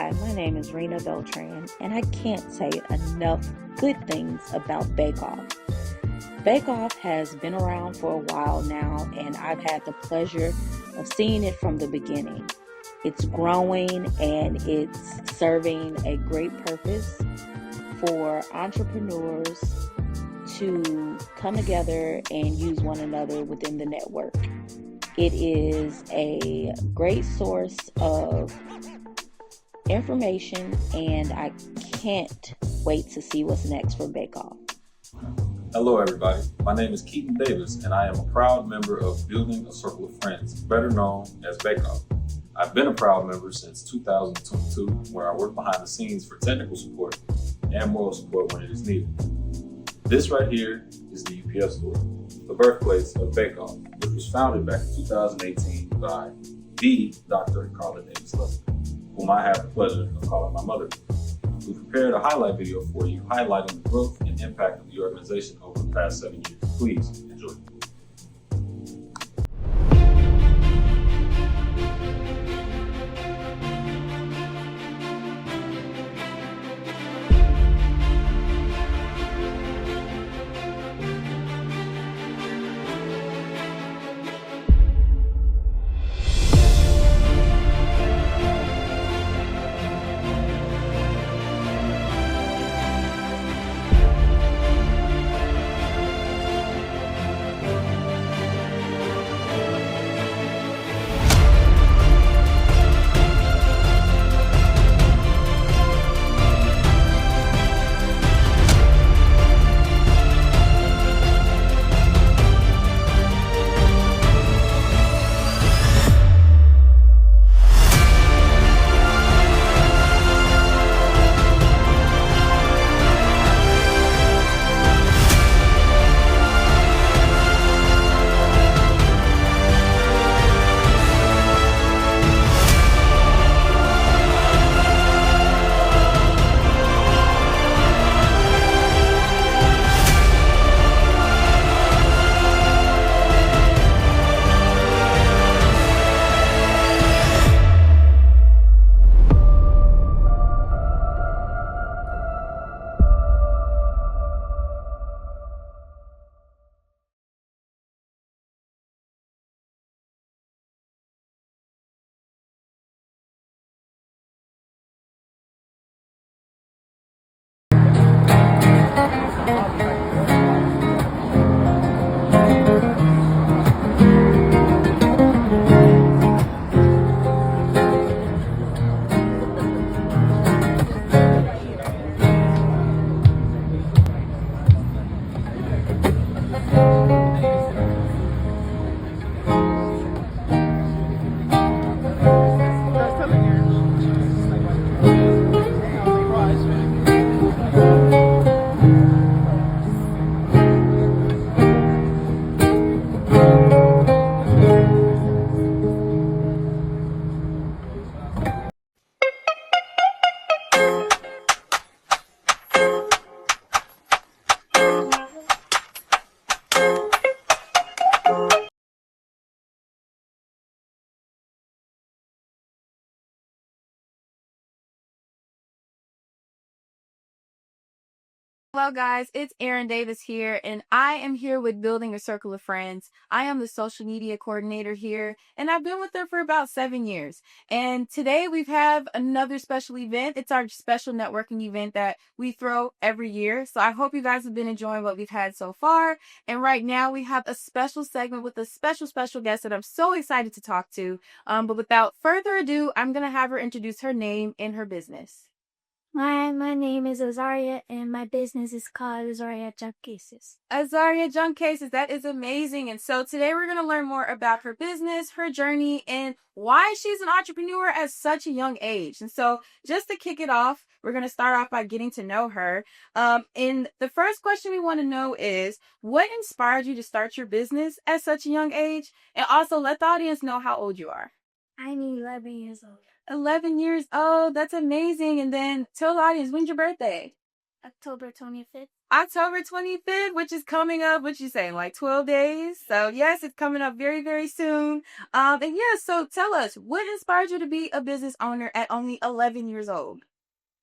Hi, my name is Rena Beltran, and I can't say enough good things about BACOF. BACOF has been around for a while now, and I've had the pleasure of seeing it from the beginning. It's growing and it's serving a great purpose for entrepreneurs to come together and use one another within the network. It is a great source of information, and I can't wait to see what's next for BACOF. Hello everybody, my name is Keaton Davis and I am a proud member of Building a Circle of Friends, better known as BACOF. I've been a proud member since 2022, where I work behind the scenes for technical support and moral support when it is needed. This right here is the UPS store, the birthplace of BACOF, which was founded back in 2018 by the Dr. Carla Davis Lester, whom I have the pleasure of calling my mother. We prepared a highlight video for you highlighting the growth and impact of the organization over the past 7 years. Please enjoy. Hello guys, it's Erin Davis here, and I am here with Building a Circle of Friends. I am the social media coordinator here, and I've been with her for about 7 years. And today we have another special event. It's our special networking event that we throw every year. So I hope you guys have been enjoying what we've had so far. And right now we have a special segment with a special guest that I'm so excited to talk to. But without further ado, I'm going to have her introduce her name and her business. Hi, my name is Azaria, and my business is called Azaria Junk Cases. Azaria Junk Cases, that is amazing. And so today we're going to learn more about her business, her journey, and why she's an entrepreneur at such a young age. And so just to kick it off, we're going to start off by getting to know her. And the first question we want to know is, what inspired you to start your business at such a young age? And also let the audience know how old you are. I'm 11 years old. 11 years old. That's amazing. And then tell the audience, when's your birthday? October 25th. October 25th, which is coming up, what you saying, like 12 days? So yes, it's coming up very, very soon. And yeah, so tell us, what inspired you to be a business owner at only 11 years old?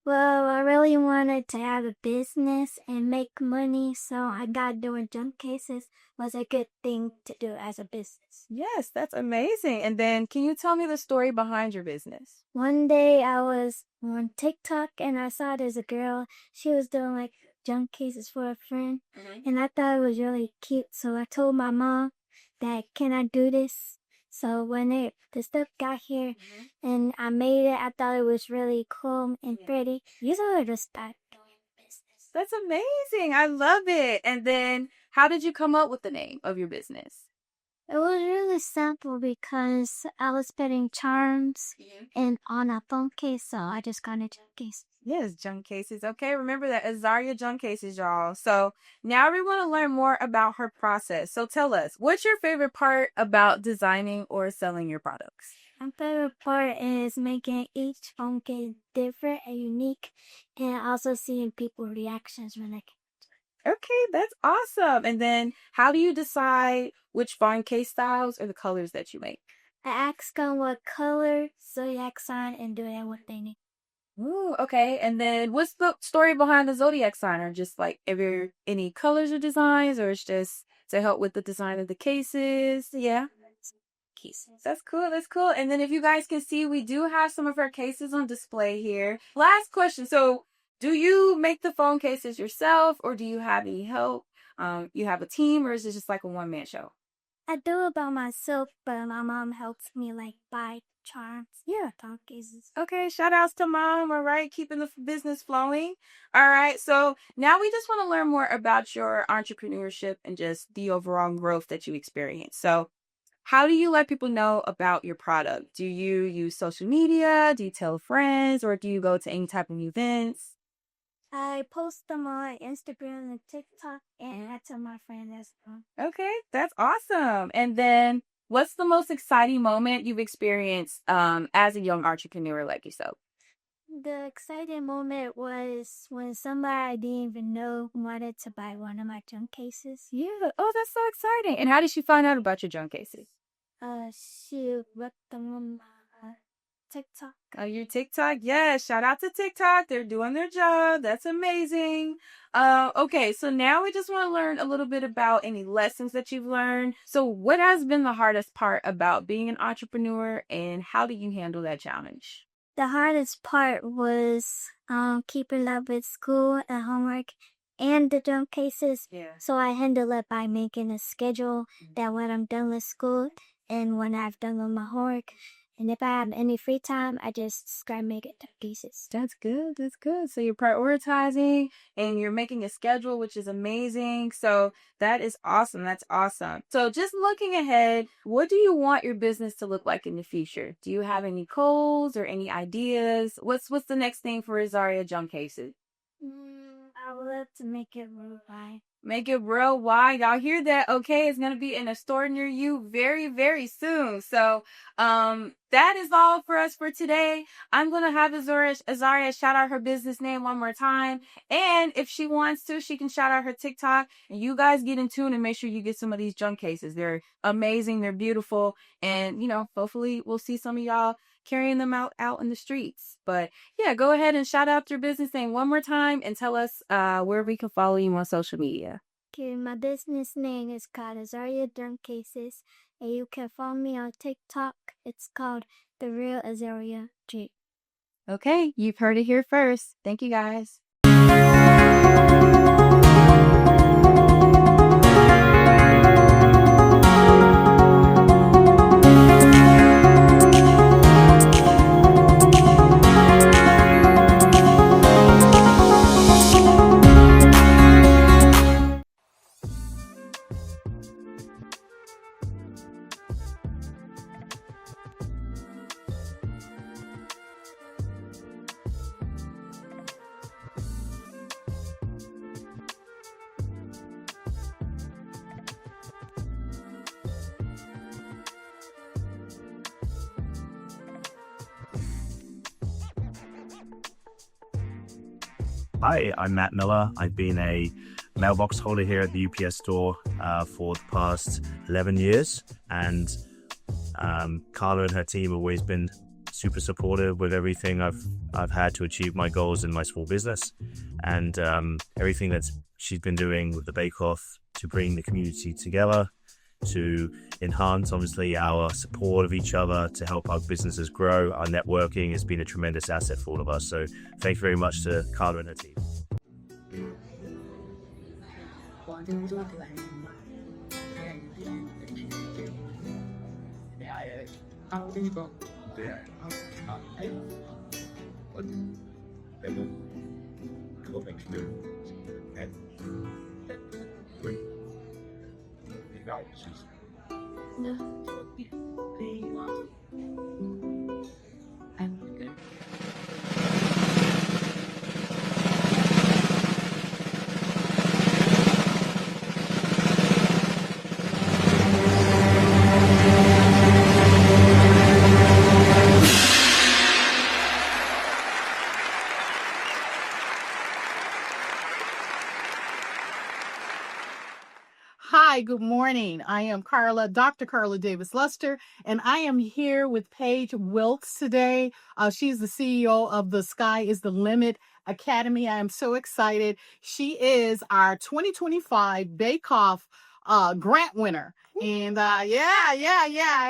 Well, I really wanted to have a business and make money, so I got doing junk cases was a good thing to do as a business. Yes, that's amazing. And then can you tell me the story behind your business? One day I was on TikTok and I saw there's a girl, she was doing like junk cases for a friend, and I thought it was really cute, so I told my mom that can I do this? So when the stuff got here and I made it, I thought it was really cool and pretty. You should just start doing business. That's amazing. I love it. And then how did you come up with the name of your business? It was really simple because I was putting charms and on a phone case, so I just got a junk case. Yes, junk cases. Okay, remember that Azaria junk cases, y'all. So now we want to learn more about her process. So tell us, what's your favorite part about designing or selling your products? My favorite part is making each phone case different and unique, and also seeing people's reactions when I Okay, that's awesome. And then how do you decide which phone case styles or the colors that you make? I ask them what color, zodiac sign, and do they what they need. Ooh, okay. And then what's the story behind the zodiac sign? Or just like if there any colors or designs, or it's just to help with the design of the cases? Yeah. Cases. That's cool. That's cool. And then if you guys can see, we do have some of our cases on display here. Last question. So do you make the phone cases yourself or do you have any help? You have a team or is it just like a one-man show? I do it by myself, but my mom helps me like buy charms. Yeah. Phone cases. Okay, shout outs to mom, all right, keeping the business flowing. All right, so now we just want to learn more about your entrepreneurship and just the overall growth that you experience. So how do you let people know about your product? Do you use social media? Do you tell friends? Or do you go to any type of events? I post them on Instagram and TikTok, and I tell my friends as well. Okay, that's awesome. And then what's the most exciting moment you've experienced as a young entrepreneur like yourself? The exciting moment was when somebody I didn't even know wanted to buy one of my junk cases. Yeah. Oh, that's so exciting. And how did she find out about your junk cases? She wrote them on my TikTok. Oh, your TikTok? Yes. Shout out to TikTok. They're doing their job. That's amazing. Okay, so now we just want to learn a little bit about any lessons that you've learned. So what has been the hardest part about being an entrepreneur and how do you handle that challenge? The hardest part was keeping up with school and homework and the junk cases. Yeah. So I handle it by making a schedule that when I'm done with school and when I've done with my homework, and if I have any free time, I just try to make it junk cases. That's good. That's good. So you're prioritizing and you're making a schedule, which is amazing. So that is awesome. That's awesome. So just looking ahead, what do you want your business to look like in the future? Do you have any goals or any ideas? What's the next thing for Azaria Junk Cases? I would love to make it worldwide. Make it worldwide. Y'all hear that? Okay, it's gonna be in a store near you very, very soon. So, that is all for us for today. I'm gonna have Azaria shout out her business name one more time, and if she wants to, she can shout out her TikTok. And you guys get in tune and make sure you get some of these junk cases. They're amazing. They're beautiful, and hopefully we'll see some of y'all carrying them out in the streets. But yeah, go ahead and shout out your business name one more time and tell us where we can follow you on social media. Okay, my business name is called Azaria Junk Cases, and you can follow me on TikTok. It's called The Real Azaria G. Okay, you've heard it here first. Thank you guys. Hi, I'm Matt Miller. I've been a mailbox holder here at the UPS store for the past 11 years. And Carla and her team have always been super supportive with everything I've had to achieve my goals in my small business. And everything that she's been doing with the BACOF to bring the community together, to enhance, obviously, our support of each other, to help our businesses grow. Our networking has been a tremendous asset for all of us. So thank you very much to Carla and her team. Hi, good morning. I am Dr. Carla Davis Luster, and I am here with Paige Wilkes today. She's the CEO of the Sky is the Limit Academy. I am so excited. She is our 2025 BACOF grant winner. And I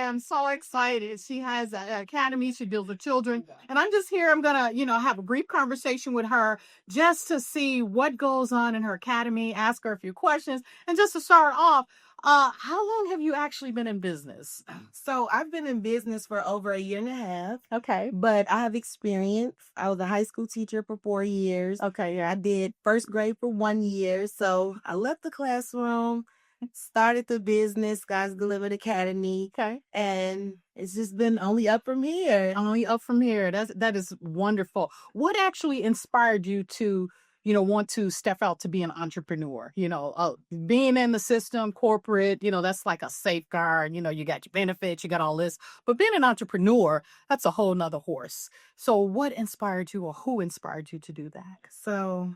am so excited. She has an academy. She deals with children. And I'm just here. I'm going to, have a brief conversation with her just to see what goes on in her academy, ask her a few questions. And just to start off, how long have you actually been in business? So I've been in business for over 1.5 years. Okay. But I have experience. I was a high school teacher for 4 years. Okay, yeah. I did first grade for 1 year. So I left the classroom, started the business, Guys Delivered Academy. Okay. And it's just been only up from here. Only up from here. That is wonderful. What actually inspired you to, want to step out to be an entrepreneur? Being in the system, corporate, that's like a safeguard. You got your benefits, you got all this. But being an entrepreneur, that's a whole nother horse. So what inspired you, or who inspired you to do that? So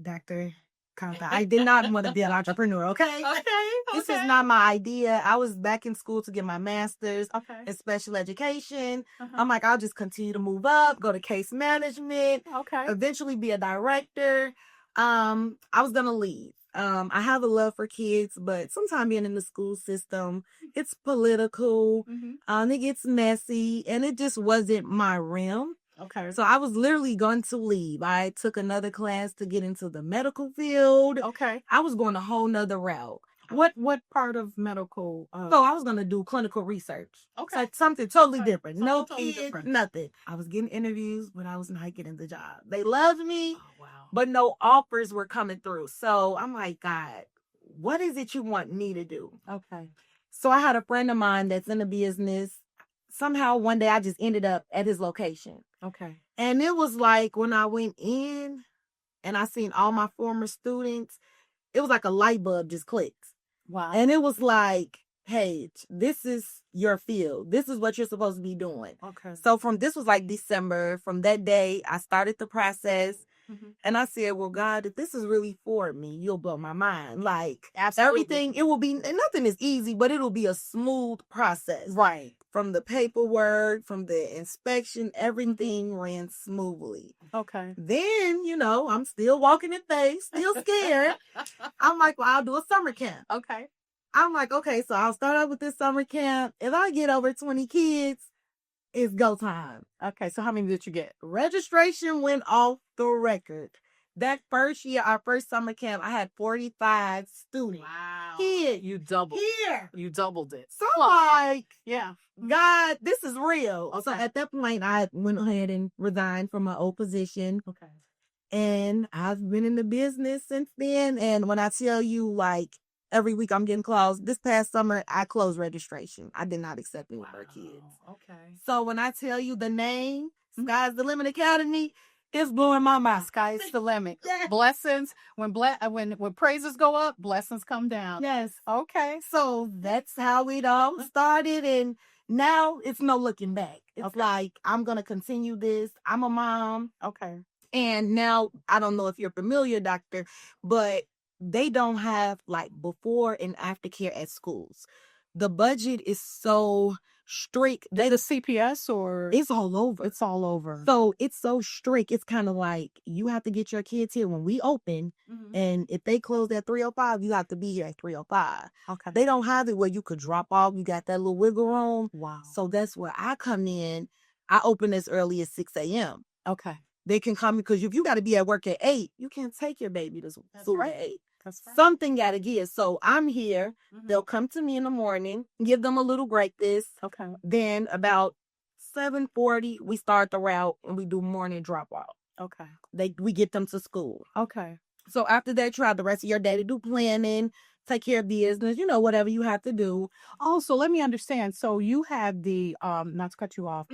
Dr. Carla, I did not want to be an entrepreneur, okay? This is not my idea. I was back in school to get my master's in special education. I'm like, I'll just continue to move up, go to case management, eventually be a director. I was going to leave. I have a love for kids, but sometimes being in the school system, it's political, it gets messy, and it just wasn't my realm. Okay. So I was literally going to leave. I took another class to get into the medical field. Okay. I was going a whole nother route. What part of medical? So I was going to do clinical research. Okay. So something totally different. Something No totally kids, different. nothing. I was getting interviews, but I was not getting the job. They loved me, Wow. but no offers were coming through. So I'm like, God, what is it you want me to do? Okay. So I had a friend of mine that's in the business. Somehow one day I just ended up at his location. Okay. And it was like when I went in and I seen all my former students, it was like a light bulb just clicked. Wow. And it was like, hey, this is your field. This is what you're supposed to be doing. Okay. So this was like December. From that day, I started the process. And I said, well, God, if this is really for me, you'll blow my mind. Like, Absolutely. everything, it will be, and nothing is easy, but it'll be a smooth process. Right. From the paperwork, from the inspection, everything ran smoothly. Okay. Then, I'm still walking in faith, still scared. I'm like, well, I'll do a summer camp. Okay. I'm like, okay, so I'll start out with this summer camp. If I get over 20 kids, it's go time. Okay. So how many did you get? Registration went off the record. That first year, our first summer camp, I had 45 students. Wow. Kids. You doubled. Here. You doubled it. So I'm like, Yeah. God, this is real. Okay. So at that point, I went ahead and resigned from my old position. Okay. And I've been in the business since then. And when I tell you, like, every week I'm getting calls, this past summer, I closed registration. I did not accept any more kids. Okay. So when I tell you the name, Sky's the Limit Academy, it's blowing my mind. Sky's the limit. Yes. Blessings. When praises go up, blessings come down. Yes. Okay. So that's how it all started. And now it's no looking back. It's like, I'm going to continue this. I'm a mom. Okay. And now, I don't know if you're familiar, doctor, but they don't have like before and after care at schools. The budget is so strict. They the CPS or It's all over. it's all over. So it's so strict. It's kind of like you have to get your kids here when we open, and if they close at 3:05, you have to be here at 3:05. Okay. They don't have it where you could drop off. You got that little wiggle room. Wow. So that's where I come in. I open as early as 6 a.m. Okay. They can come because if you got to be at work at 8, you can't take your baby to school right. at 8. That's right. Something got to give. So I'm here. They'll come to me in the morning, give them a little breakfast. Okay. Then about 7:40, we start the route and we do morning drop off. Okay. We get them to school. Okay. So after that, you have the rest of your day to do planning, take care of business, whatever you have to do. Also, let me understand. So you have the not to cut you off.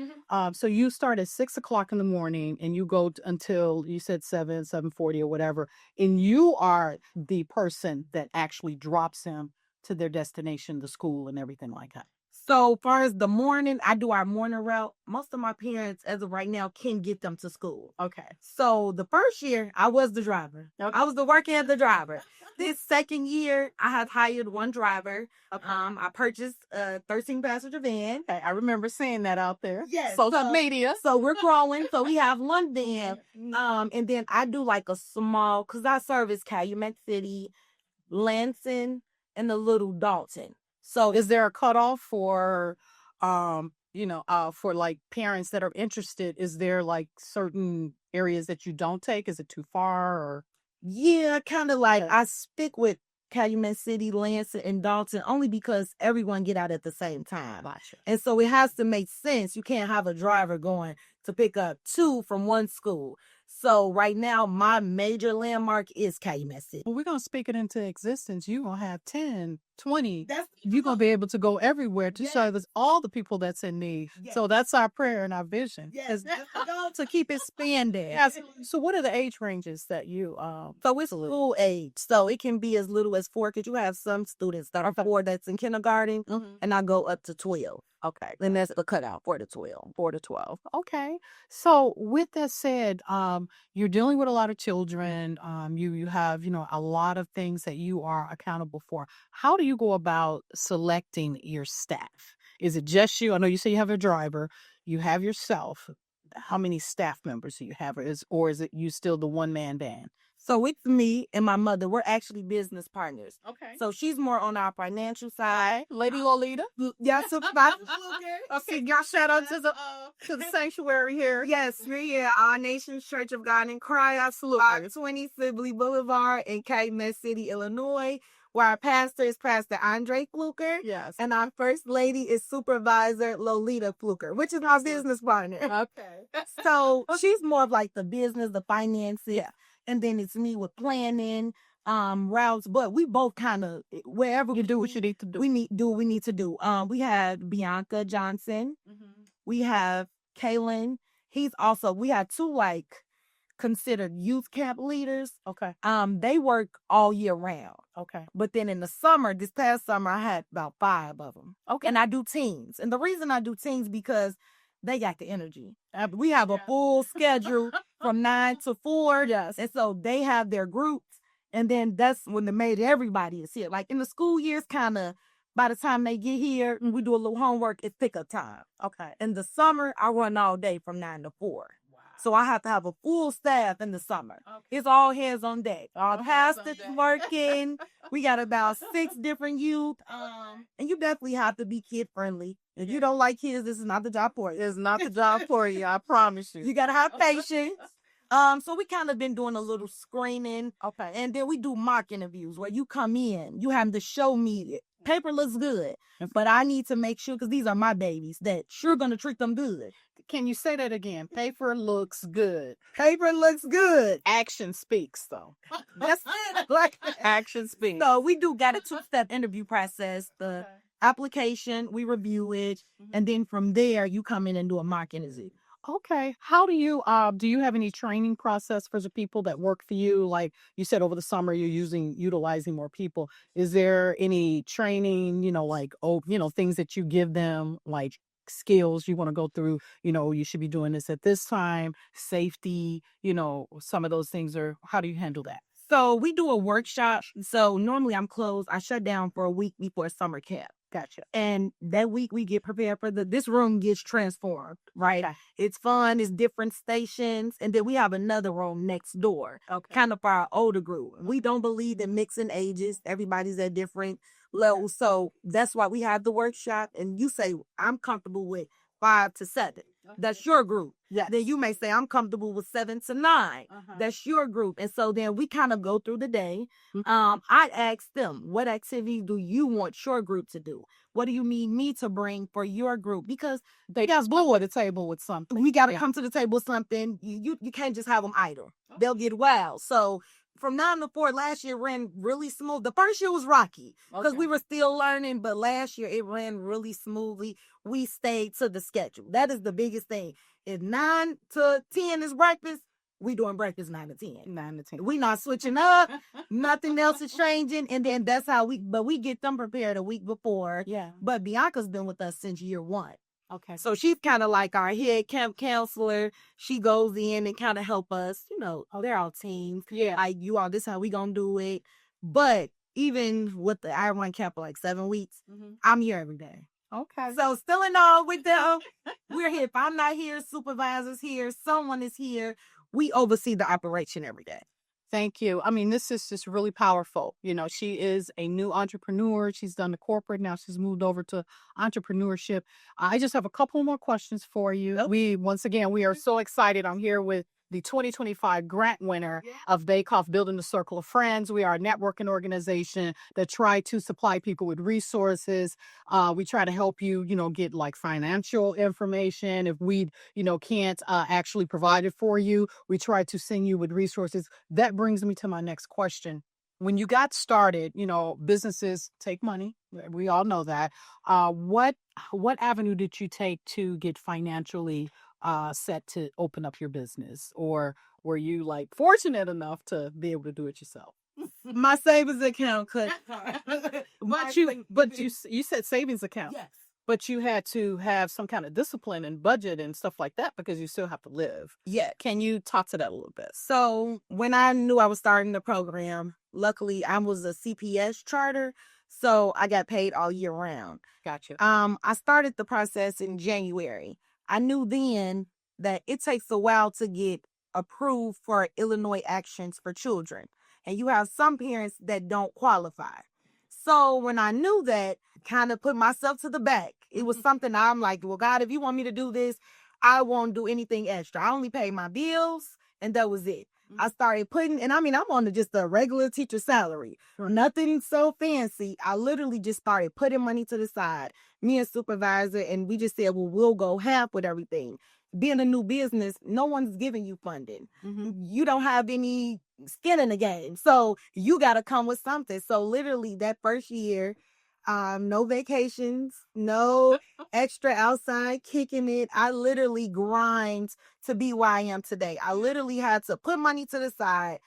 So you start at 6:00 in the morning and you go until you said 7:40 or whatever, and you are the person that actually drops them to their destination, the school, and everything like that. So far as the morning, I do our morning route. Most of my parents, as of right now, can get them to school. Okay. So the first year, I was the driver. Okay. I was the working at the driver. This second year, I have hired one driver. Okay. I purchased a 13-passenger van. Okay, I remember seeing that out there. Yes. Social media. So we're growing. So we have one van. And then I do like a small, because I service Calumet City, Lansing, and the Little Dalton. So is there a cutoff for, for like parents that are interested? Is there like certain areas that you don't take? Is it too far or? Yeah, kind of like I stick with Calumet City, Lansing, and Dalton only because everyone get out at the same time. Gotcha. And so it has to make sense. You can't have a driver going to pick up 2 from one school. So right now, my major landmark is Calumet City. Well, we're going to speak it into existence. You're going to have 10, 20. You're going to be able to go everywhere to service all the people that's in need. Yes. So that's our prayer and our vision. Yes. To keep expanding. Yes. So what are the age ranges that you So it's school age. So it can be as little as 4 because you have some students that are 4 that's in kindergarten, and I go up to 12. Okay. And that's the cutout, 4 to 12. 4 to 12. Okay. So with that said, you're dealing with a lot of children. You have, a lot of things that you are accountable for. How do you go about selecting your staff? Is it just you? I know you say you have a driver, you have yourself. How many staff members do you have? Or is it you still the one-man band? So it's me and my mother. We're actually business partners. Okay. So she's more on our financial side. Lady Lolita? Yes, Okay, y'all shout out to the sanctuary here. Yes, we're here, Our Nation's Church of God in Christ. Absolutely. 20 Sibley Boulevard in Calumet City, Illinois, where our pastor is Pastor Andre Fluker. Yes. And our first lady is Supervisor Lolita Fluker, which is my business partner. Okay. So she's more of like the business, the finances. Yeah. And then it's me with planning, routes. But we both kind of, wherever You do what you need to do. we need do what we need to do. We have Bianca Johnson. We have Kaylin. We have 2 like considered youth camp leaders. Okay. They work all year round. Okay. But then in the summer, this past summer, I had about 5 of them. Okay. And I do teams. And the reason I do teams because they got the energy. We have a full schedule from 9 to 4. Yes. And so they have their groups. And then that's when they made everybody is here. Like in the school years, kind of by the time they get here and we do a little homework, it's pickup time. Okay. In the summer, I run all day from 9 to 4. Wow. So I have to have a full staff in the summer. Okay. It's all hands on deck. Our All pastors hands on deck. working. We got about 6 different youth. And you definitely have to be kid friendly. If you don't like kids, this is not the job for you. It's not the job for you, I promise you. You gotta have patience. So we kind of been doing a little screening. Okay. And then we do mock interviews where you come in, you have to show me it. Paper looks good, but I need to make sure, because these are my babies, that you're going to treat them good. Can you say that again? Paper looks good. Paper looks good. Action speaks, though. That's it. Like, Action speaks. so we do got a 2-step interview process. The application, we review it, and then from there, you come in and do a mock interview. Okay. How do you have any training process for the people that work for you? Like you said, over the summer, you're utilizing more people. Is there any training, things that you give them, like skills you want to go through, you should be doing this at this time, safety, some of those things, or how do you handle that? So we do a workshop. So normally I'm closed. I shut down for a week before summer camp. Gotcha. And that week we get prepared for this room gets transformed, right? Okay. It's fun, it's different stations. And then we have another room next door, Okay. kind of for our older group. We don't believe in mixing ages. Everybody's at different levels. So that's why we have the workshop. And you say, I'm comfortable with 5 to 7. That's your group. Yes. Then you may say, I'm comfortable with 7 to 9. That's your group. And so then we kind of go through the day. I ask them, what activity do you want your group to do? What do you need me to bring for your group? Because They got blue at the table with something. we got to come to the table with something. You can't just have them idle. They'll get wild. So from 9 to 4 last year ran really smooth. The first year was rocky because we were still learning, but last year it ran really smoothly. We stayed to the schedule. That is the biggest thing. If 9 to 10 is breakfast, we doing breakfast 9 to 10. 9 to 10. We not switching up. Nothing else is changing. And then that's how we get them prepared a week before. Yeah. But Bianca's been with us since year 1. Okay. So she's kind of like our head camp counselor. She goes in and kind of help us, they're all teams. Yeah. Like, you all, this how we gonna do it. But even with the I run camp for like 7 weeks, I'm here every day. Okay. So still in all with them, we're here. If I'm not here, supervisor's here, someone is here. We oversee the operation every day. Thank you. I mean, this is just really powerful. She is a new entrepreneur. She's done the corporate. Now she's moved over to entrepreneurship. I just have a couple more questions for you. Yep. We are so excited. I'm here with the 2025 grant winner of BACOF, Building the Circle of Friends. We are a networking organization that try to supply people with resources. We try to help you, get like financial information. If we, can't actually provide it for you, we try to send you with resources. That brings me to my next question. When you got started, businesses take money. We all know that. What avenue did you take to get financially set to open up your business, or were you like fortunate enough to be able to do it yourself? My savings account cut. But you said savings account. Yes. But you had to have some kind of discipline and budget and stuff like that because you still have to live. Yeah. Can you talk to that a little bit? So when I knew I was starting the program, luckily I was a CPS charter, so I got paid all year round. Gotcha. I started the process in January. I knew then that it takes a while to get approved for Illinois Actions for Children. And you have some parents that don't qualify. So when I knew that, kind of put myself to the back. It was something I'm like, well, God, if you want me to do this, I won't do anything extra. I only pay my bills, and that was it. I started putting, and I'm on just a regular teacher salary. Nothing so fancy. I literally just started putting money to the side. Me and supervisor, and we just said, well, we'll go half with everything. Being a new business, no one's giving you funding. You don't have any skin in the game. So you got to come with something. So literally that first year, no vacations, no extra outside kicking it. I literally grind to be where I am today. I literally had to put money to the side.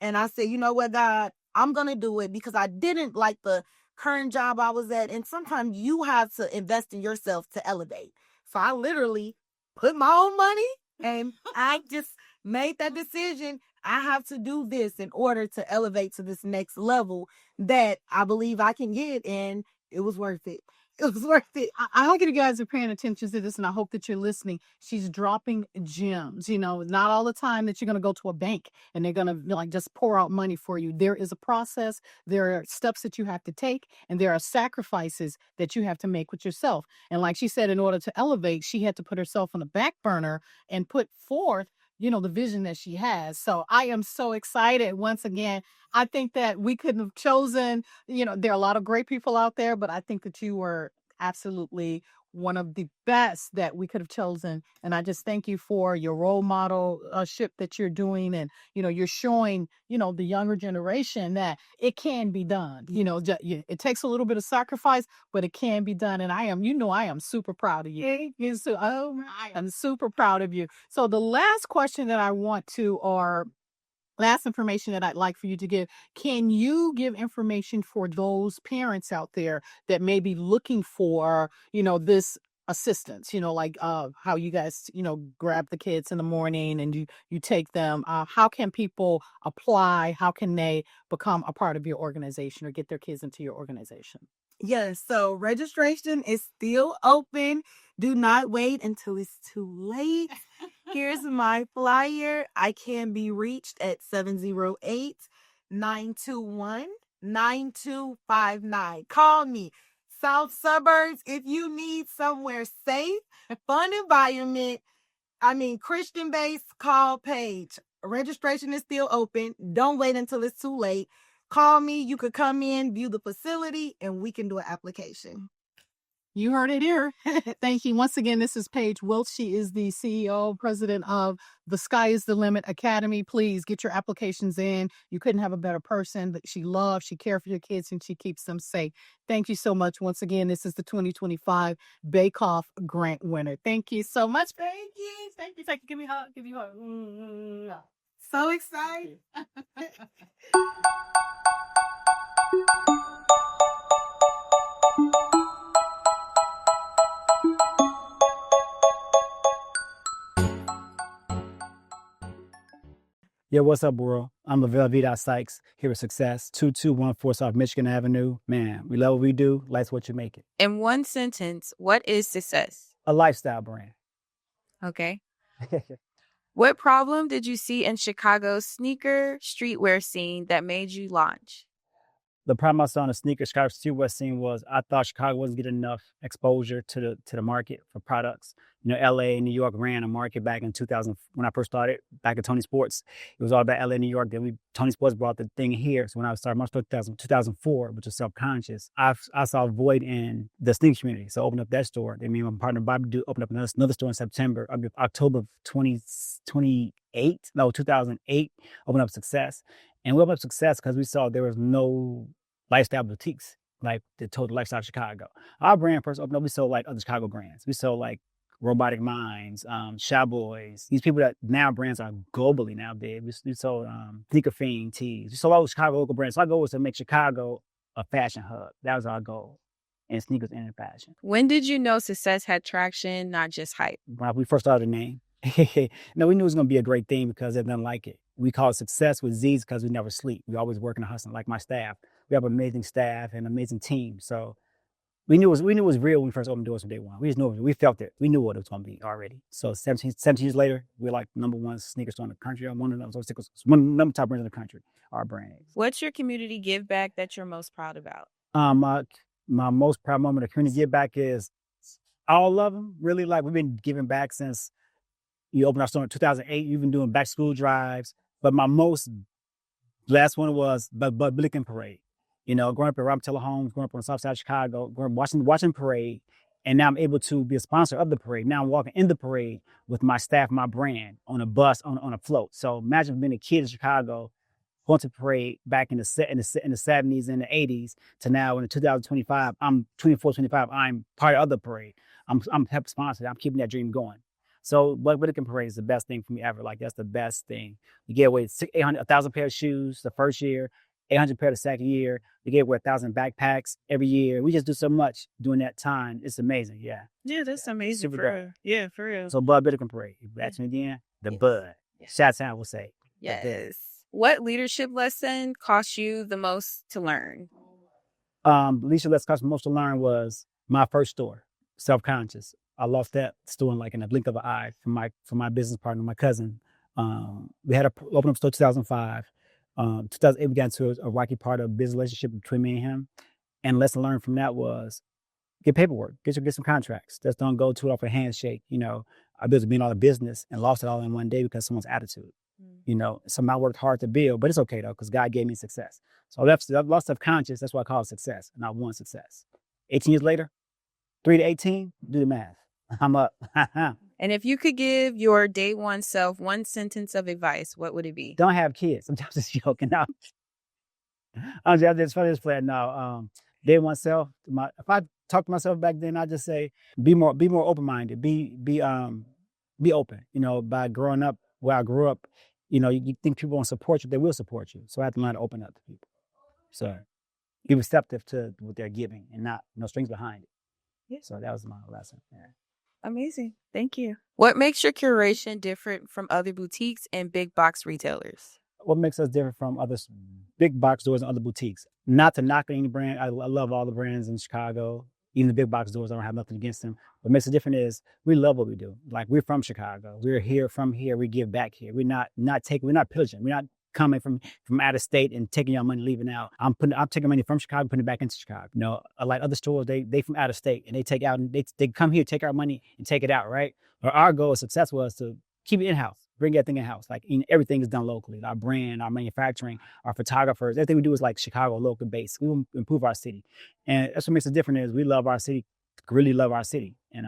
And I said, you know what, God, I'm going to do it because I didn't like the current job I was at. And sometimes you have to invest in yourself to elevate. So I literally put my own money and I just made that decision. I have to do this in order to elevate to this next level that I believe I can get. And it was worth it. It was worth it. I hope you guys are paying attention to this, and I hope that you're listening. She's dropping gems. Not all the time that you're going to go to a bank and they're going to just pour out money for you. There is a process. There are steps that you have to take, and there are sacrifices that you have to make with yourself. And like she said, in order to elevate, she had to put herself on the back burner and put forth the vision that she has. So I am so excited. Once again, I think that we couldn't have chosen, there are a lot of great people out there, but I think that you were absolutely one of the best that we could have chosen. And I just thank you for your role model ship that you're doing. And, you're showing, the younger generation that it can be done. It takes a little bit of sacrifice, but it can be done. And I am super proud of you. I'm super proud of you. So the last question that I want to, or last information that I'd like for you to give, can you give information for those parents out there that may be looking for, this assistance, like how you guys, grab the kids in the morning and you take them. How can people apply? How can they become a part of your organization or get their kids into your organization? Yes, so registration is still open. Do not wait until it's too late. Here's my flyer. I can be reached at 708-921-9259. Call me. South Suburbs, if you need somewhere safe, fun environment, Christian based, call Paige. Registration is still open. Don't wait until it's too late. Call me. You could come in, view the facility, and we can do an application. You heard it here. Thank you. Once again, this is Paige Wiltz. She is the CEO, president of the Sky is the Limit Academy. Please get your applications in. You couldn't have a better person that she loves. She cares for your kids and she keeps them safe. Thank you so much. Once again, this is the 2025 BACOF grant winner. Thank you so much. Thank you. Thank you. Thank you. Give me a hug. Give you a hug. So excited. Yo, what's up, world? I'm Lavelle V. Sykes here with Success, 2214 South Michigan Avenue. Man, we love what we do. Life's what you make it. In one sentence, what is success? A lifestyle brand. Okay. What problem did you see in Chicago's sneaker streetwear scene that made you launch? The problem I saw in the sneaker Chicago streetwear scene was I thought Chicago wasn't getting enough exposure to the market for products. LA and New York ran a market back in 2000 when I first started, back at Tony Sports. It was all about LA and New York. Then Tony Sports brought the thing here. So when I started March 2004, which was Self-Conscious, I saw a void in the sneaker community. So I opened up that store. Then me and my partner Bobby opened up another store in October of 2008, opened up Success. And we opened up Success because we saw there was no lifestyle boutiques like the Total Lifestyle Chicago. Our brand first opened up, we sold like other Chicago brands. We sold like Robotic Minds, Shy Boys. These people that now brands are globally now big. We sold Sneaker Fiend tees. We sold all the Chicago local brands. So our goal was to make Chicago a fashion hub. That was our goal. In sneakers and in fashion. When did you know Success had traction, not just hype? When we first started the name. No, we knew it was going to be a great thing because there's nothing like it. We call it Success with Z's because we never sleep. We always working and hustling, like my staff. We have an amazing staff and an amazing team. So we knew it was real when we first opened doors from day one. We just knew it. We felt it. We knew what it was going to be already. So 17 years later, we're like number one sneaker store in the country. I'm one of the top brands in the country, our brands. What's your community give back that you're most proud about? My most proud moment of community give back is all of them. Really, like we've been giving back since you opened our store in 2008. You've been doing back school drives. But my most last one was Blicken Parade. Growing up at Robert Taylor Homes, growing up on the south side of Chicago, watching parade, and now I'm able to be a sponsor of the parade. Now I'm walking in the parade with my staff, my brand, on a bus, on a float. So imagine being a kid in Chicago, going to parade back in the 70s and the 80s to now in the 2025. I'm 24, 25. I'm part of the parade. I'm helping sponsor. I'm keeping that dream going. So Blicken Parade is the best thing for me ever. Like that's the best thing. You get away 1,000 pair of shoes the first year, 800 pair the second year. We get away 1,000 backpacks every year. We just do so much during that time. It's amazing. Yeah. Yeah, that's amazing. Super for real. Yeah, for real. So Blicken Parade. You back to me again. The Bud. Shout out, we'll say. Yes. What leadership lesson cost you the most to learn? Leadership lesson cost me most to learn was my first store, Self-Conscious. I lost that store in a blink of an eye from my business partner, my cousin. We had open up store 2005. 2008, we got into a rocky part of a business relationship between me and him. And lesson learned from that was get paperwork, get some contracts. Just don't go to it off a handshake. I built being all the business and lost it all in one day because of someone's attitude. Something I worked hard to build, but it's okay though, because God gave me success. So I've lost self-conscious. That's why I call it success. And I won success. 18 years later, 3 to 18, do the math. I'm up. And if you could give your day one self one sentence of advice, what would it be? Don't have kids. I'm just joking. No. I'm just playing now. Day one self. If I talk to myself back then, I just say be more open-minded. Be open. By growing up where I grew up, you think people won't support you, they will support you. So I have to learn to open up to people. So be receptive to what they're giving and not no strings behind it. Yeah. So that was my lesson. Yeah. Amazing. Thank you. What makes your curation different from other boutiques and big box retailers? What makes us different from other big box stores and other boutiques? Not to knock any brand. I love all the brands in Chicago. Even the big box stores, I don't have nothing against them. What makes it different is we love what we do. Like, we're from Chicago. We're here, from here. We give back here. We're not pillaging. We're not coming from out of state and taking your money, leaving out. I'm taking money from Chicago, putting it back into Chicago. You know, like other stores, they from out of state and they take out and they come here, take our money and take it out, right? But our goal is success was to keep it in-house, bring everything in-house. Like, everything is done locally. Our brand, our manufacturing, our photographers, everything we do is like Chicago local based. We will improve our city. And that's what makes us different is we love our city, really love our city. And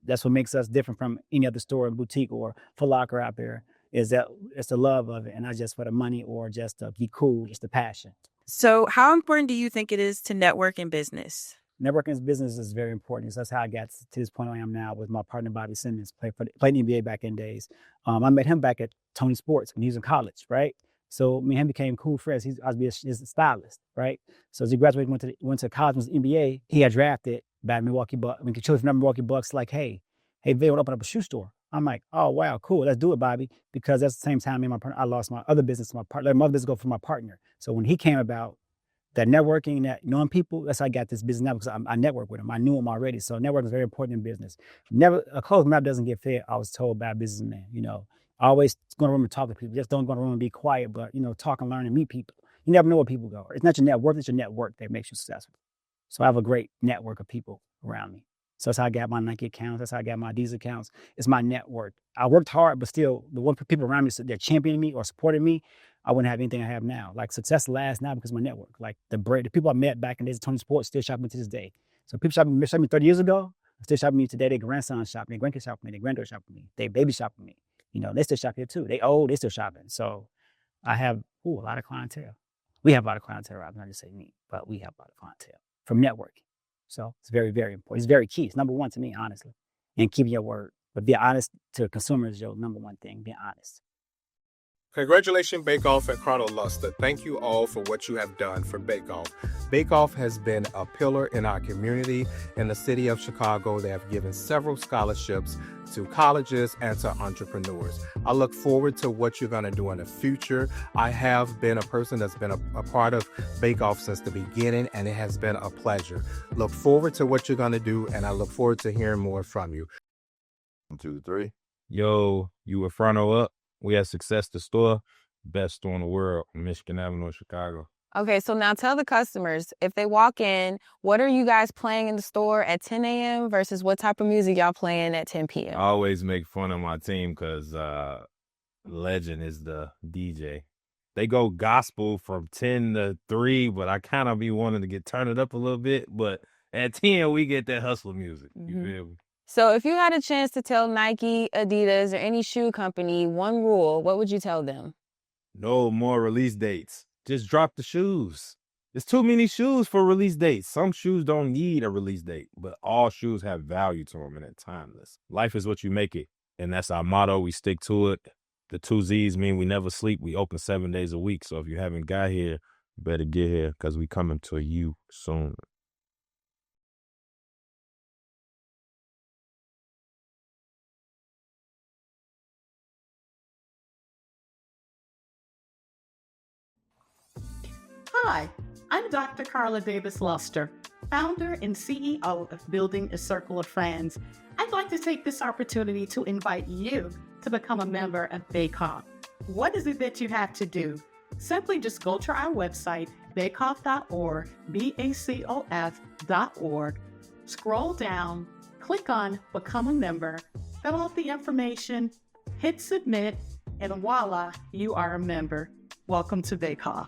that's what makes us different from any other store and boutique or Foot Locker out there, is that it's the love of it and not just for the money or just to be cool, just the passion. So how important do you think it is to network in business? Networking in business is very important. So that's how I got to this point I am now with my partner, Bobby Simmons, played in the NBA back in days. I met him back at Tony Sports when he was in college, right? So me and him became cool friends. I was his stylist, right? So as he graduated, went to college, was NBA. He got drafted by Milwaukee Bucks. When he chose from Milwaukee Bucks, like, hey, Vay, want to open up a shoe store. I'm like, oh, wow, cool. Let's do it, Bobby. Because at the same time, me and my partner, I lost my other business, my partner. Let my other business go for my partner. So when he came about, that networking, that knowing people, that's how I got this business now, because I network with them. I knew them already. So networking is very important in business. Never, a closed mouth doesn't get fed, I was told by a businessman. You know, always go in a room and talk to people. Just don't go in a room and be quiet, but, you know, talk and learn and meet people. You never know where people go. It's not your network, it's your network that makes you successful. So I have a great network of people around me. So that's how I got my Nike accounts. That's how I got my Adidas accounts. It's my network. I worked hard, but still, the one people around me, they're championing me or supporting me, I wouldn't have anything I have now. Like, success lasts now because of my network. Like, the people I met back in the days of Tony Sports still shop me to this day. So people shop me 30 years ago, still shop me today. Their grandson shop me, their grandkids shop me, their granddaughter shop me, their baby shop me. You know, they still shop here too. They old, they still shopping. So I have a lot of clientele. We have a lot of clientele. I'm not just saying me, but we have a lot of clientele from networking. So it's very, very important. It's very key. It's number one to me, honestly. And keeping your word. But being honest to consumers is your number one thing, being honest. Congratulations, BACOF and Colonel Luster. Thank you all for what you have done for BACOF. BACOF has been a pillar in our community in the city of Chicago. They have given several scholarships to colleges and to entrepreneurs. I look forward to what you're going to do in the future. I have been a person that's been a part of BACOF since the beginning, and it has been a pleasure. Look forward to what you're going to do, and I look forward to hearing more from you. 1, 2, 3. Yo, you a fronto up? We at Success the Store, best store in the world, Michigan Avenue, Chicago. Okay, so now tell the customers, if they walk in, what are you guys playing in the store at 10 a.m. versus what type of music y'all playing at 10 p.m.? I always make fun of my team because Legend is the DJ. They go gospel from 10 to 3, but I kind of be wanting to turn it up a little bit. But at 10, we get that hustler music. You feel me? So if you had a chance to tell Nike, Adidas, or any shoe company one rule, what would you tell them? No more release dates. Just drop the shoes. There's too many shoes for release dates. Some shoes don't need a release date, but all shoes have value to them and they're timeless. Life is what you make it, and that's our motto. We stick to it. The 2 Z's mean we never sleep. We open 7 days a week, so if you haven't got here, you better get here because we coming to you soon. Hi, I'm Dr. Carla Davis Luster, founder and CEO of Building a Circle of Friends. I'd like to take this opportunity to invite you to become a member of BACOF. What is it that you have to do? Simply just go to our website, bacof.org, BACOF.org, scroll down, click on Become a Member, fill out the information, hit submit, and voila, you are a member. Welcome to BACOF.